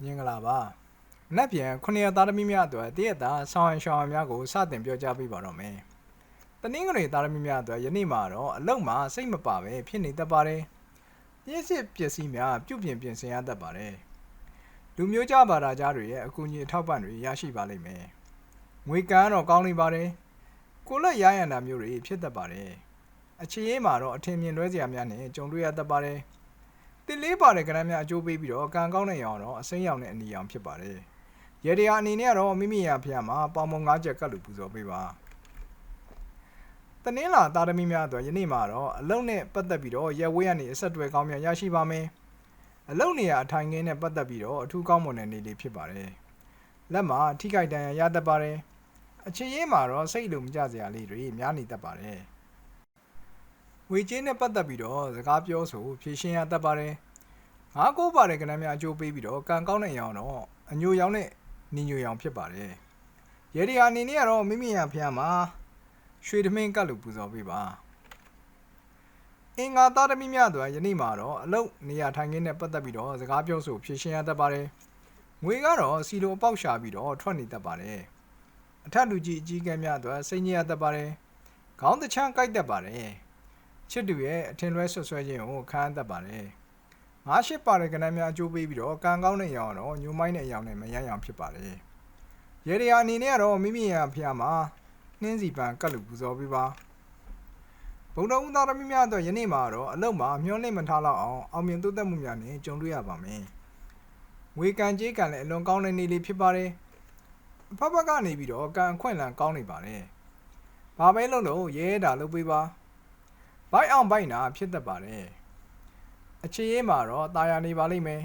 မင်္ဂလာပါ။နက်ပြန်900သားသမီးများအတွက်တည့်ရတာဆောင်းရှောင်းများကိုစတင်ပြောကြားပေးပါတော့မယ်။တနင်္ဂနွေသားသမီးများအတွက်ယနေ့မှာတော့အလုံမှာစိတ်မပါပဲဖြစ်နေတတ်ပါတယ်။ပြည့်စစ်ပစ္စည်းများပြုပြင်ပြင်ဆင်ရတတ်ပါတယ်။လူမျိုးကြဘာသာကြားတွေရဲ့အကူအညီအထောက်ပံ့တွေရရှိပါလိမ့်မယ်။ငွေကန်းတော့ကောင်းနေပါတယ်။ကိုလက်ရရန်တာမျိုးတွေဖြစ်တတ်ပါတယ်။အခြေရေးမှာတော့အထင်မြင်လွဲစရာများနဲ့ကြုံတွေ့ရတတ်ပါတယ်။တင်လေးပါတဲ့ကဏ္ဍများအကျိုးပေးပြီးတော့ကံကောင်းတဲ့ရောင်တော့အစိမ်းရောင်နဲ့အနီရောင်ဖြစ်ပါတယ်။ရေတရားအနေနဲ့ကတော့မိမိရဖျားမှာပေါင်မုံ9ချက်ကတ်လို့ပူဇော်ပေးပါ။တနင်္လာသားသမီးများအတွက်ယနေ့မှာတော့အလုံနဲ့ပတ်သက်ပြီးတော့ရက်ဝဲရနေအဆက်တွေကောင်းများရရှိပါမယ်။အလုံနေရအထိုင်ခင်းနဲ့ပတ်သက်ပြီးတော့အထူးကောင်းမွန်တဲ့နေလေးဖြစ်ပါတယ်။လက်မှာထိခိုက်ဒဏ်ရာရတတ်ပါတယ်။အခြေရေးမှာတော့စိတ်လိုမကျစရာလေးတွေများနေတတ်ပါတယ်။ဝေချင်းနဲ့ပတ်သက်ပြီးတော့စကားပြောဆိုဖြည့်ရှင်းရတတ်ပါတယ်။ငါးကိုးပါတဲ့ကဏ္ဍများအကျိုးပေးပြီးတော့ကံကောင်းတဲ့ရောင်တော့အညိုရောင်နဲ့နီညိုရောင်ဖြစ်ပါတယ်။ရေဒီယာအနေနဲ့ကတော့မိမိရဖျားမှာရွှေသမင်းကတ်လို့ပူဇော်ပေးပါ။အင်္ဂါသားသမီးများအတွက်ယနေ့မှာတော့အလုတ်နေရာထိုင်ခင်းနဲ့ပတ်သက်ပြီးတော့စကားပြောဆိုဖြည့်ရှင်းရတတ်ပါတယ်။ငွေကတော့စီလိုအပေါက်ရှာပြီးတော့ထွက်နေတတ်ပါတယ်။အထက်လူကြီးအကြီးကဲများအတွက်စိတ်ညစ်ရတတ်ပါတယ်။ခေါင်းတချမ်းကိုက်တတ်ပါတယ်။ချစ်သူရဲ့အထင်လွဲဆွဆွဲခြင်းကိုခံရတတ်ပါတယ်။ငါးရှစ်ပါတဲ့ကဏ္ဍများအကျိုးပေးပြီးတော့ကံကောင်းတဲ့ရောင်တော့ညိုမိုင်းတဲ့အရောင်နဲ့မရမ်းရောင်ဖြစ်ပါတယ်။ရေဒီယာအနေနဲ့ကတော့မိမိရဖျားမှာနှင်းစီပန်ကတ်လူပူဇော်ပေးပါ။ဘုံတော်ဦးသားသမီးများအတွက်ယနေ့မှာတော့အလုံးမှာမျောလင့်မထားလောက်အောင်မြင်တိုးတက်မှုများနဲ့ကြုံတွေ့ရပါမယ်။ငွေကံကြေးကံလည်းအလွန်ကောင်းတဲ့နေ့လေးဖြစ်ပါတယ်။အဖက်ဖက်ကနေပြီးတော့ကံအခွင့်အလမ်းကောင်းနေပါတယ်။ဘာပဲလုပ်လို့ရဲတာလုပ်ပေးပါ။ဘိုက်အောင်ဘိုက်နာဖြစ်တတ်ပါတယ်။အခြေရေးမှာတော့တာယာနေပါလိမ့်မယ်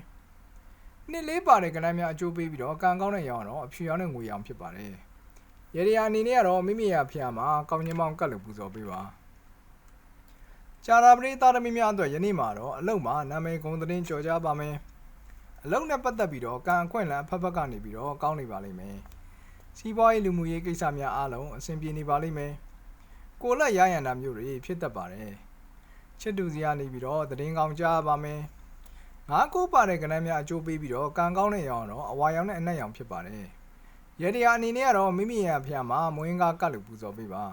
။နှစ်လေးပါတဲ့ကဏ္ဍများအကျိုးပေးပြီးတော့ကံကောင်းတဲ့ရောင်တော့အဖြူရောင်နဲ့ငွေရောင်ဖြစ်ပါတယ်။ရေဒီယာအနေနဲ့ကတော့မိမိရဖျားမှာကောင်းကျင်းပေါင်းကတ်လို့ပူဇော်ပေးပါ။ကြာတာပရိသတ်သမီးများအတွက်ယနေ့မှာတော့အလုံမှာနာမည်ဂုဏ်သတင်းကြော်ကြားပါမယ်။အလုံနဲ့ပတ်သက်ပြီးတော့ကံအခွင့်အလမ်းအဖက်ဖက်ကနေပြီးတော့ကောင်းနေပါလိမ့်မယ်။စီးပွားရေးလူမှုရေးကိစ္စများအားလုံးအဆင်ပြေနေပါလိမ့်မယ်။ကိုလက်ရရန်တာမျိုးတွေဖြစ်တတ်ပါတယ်။ချစ်သူစီကနေပြီးတော့သတင်းကောင်းကြားပါမယ်။ငါးကိုးပါတဲ့ကဏ္ဍများအကျိုးပေးပြီးတော့ကံကောင်းတဲ့ရောင်တော့အဝါရောင်နဲ့အနက်ရောင်ဖြစ်ပါတယ်။ရေဒီယာအနေနဲ့ကတော့မိမိရဖျားမှာမွေးကားကတ်လို့ပူဇော်ပေးပါ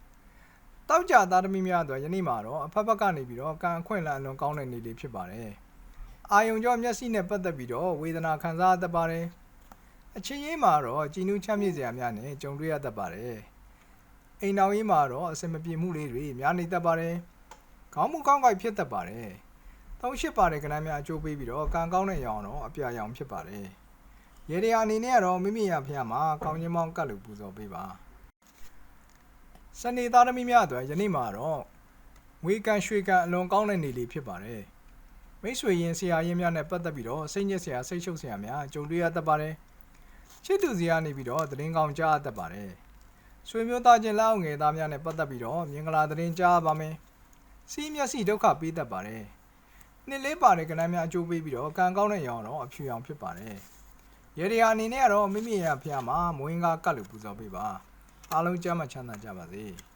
။တောက်ကြသားသမီးများအတွက်ယနေ့မှာတော့အဖက်ဖက်ကနေပြီးတော့ကံအခွင့်အလမ်းအလွန်ကောင်းတဲ့နေ့လေးဖြစ်ပါတယ်။အာယုံကြောမျက်စိနဲ့ပတ်သက်ပြီးတော့ဝေဒနာခံစားတတ်ပါတယ်။အခြေရေးမှာတော့ကြည်နူးချမ်းမြေ့စရာများနဲ့ကြုံတွေ့ရတတ်ပါတယ်။အိမ်တော်ရေးမှာတော့အစင်မပြေမှုလေးတွေများနေတတ်ပါတယ်။ခေါင်းမူကောင်းကိုက်ဖြစ်တတ်ပါတယ်။38ပါတဲ့ကဏ္ဍများအကျိုးပေးပြီးတော့ကံကောင်းတဲ့ရောင်တော့အပြာရောင်ဖြစ်ပါတယ်။ရေဒီယာအနေနဲ့ကတော့မိမိရဖျားမှာကောင်းချင်းမောင်းကတ်လို့ပူဇော်ပေးပါ။စနေသားသမီးများအတွက်ယနေ့မှာတော့ငွေကန်ရွှေကန်အလွန်ကောင်းတဲ့နေ့လေးဖြစ်ပါတယ်။မိတ်ဆွေရင်ဆရာရင်းများနဲ့ပတ်သက်ပြီးတော့စိတ်ညစ်စရာစိတ်ရှုပ်စရာများကြုံတွေ့ရတတ်ပါတယ်။ချစ်သူစီကနေပြီးတော့သတင်းကောင်းကြားတတ်ပါတယ်။ဆွေမျိုးသားချင်းလက်အောက်ငယ်သားများနဲ့ပတ်သက်ပြီးတော့မင်္ဂလာသတင်းကြားပါမယ်။စီးမျက်စိဒုက္ခပေးတတ်ပါတယ်။နှစ်လေးပါတဲ့ကဏ္ဍများအကျိုးပေးပြီးတော့ကံကောင်းတဲ့ရောင်တော့အဖြူရောင်ဖြစ်ပါတယ်။ရေဒီယာအနေနဲ့ကတော့မိမိရဖျားမှာမွေးကားကတ်လို့ပူဇော်ပေးပါ။အားလုံးကျမ်းမှချမ်းသာကြပါစေ။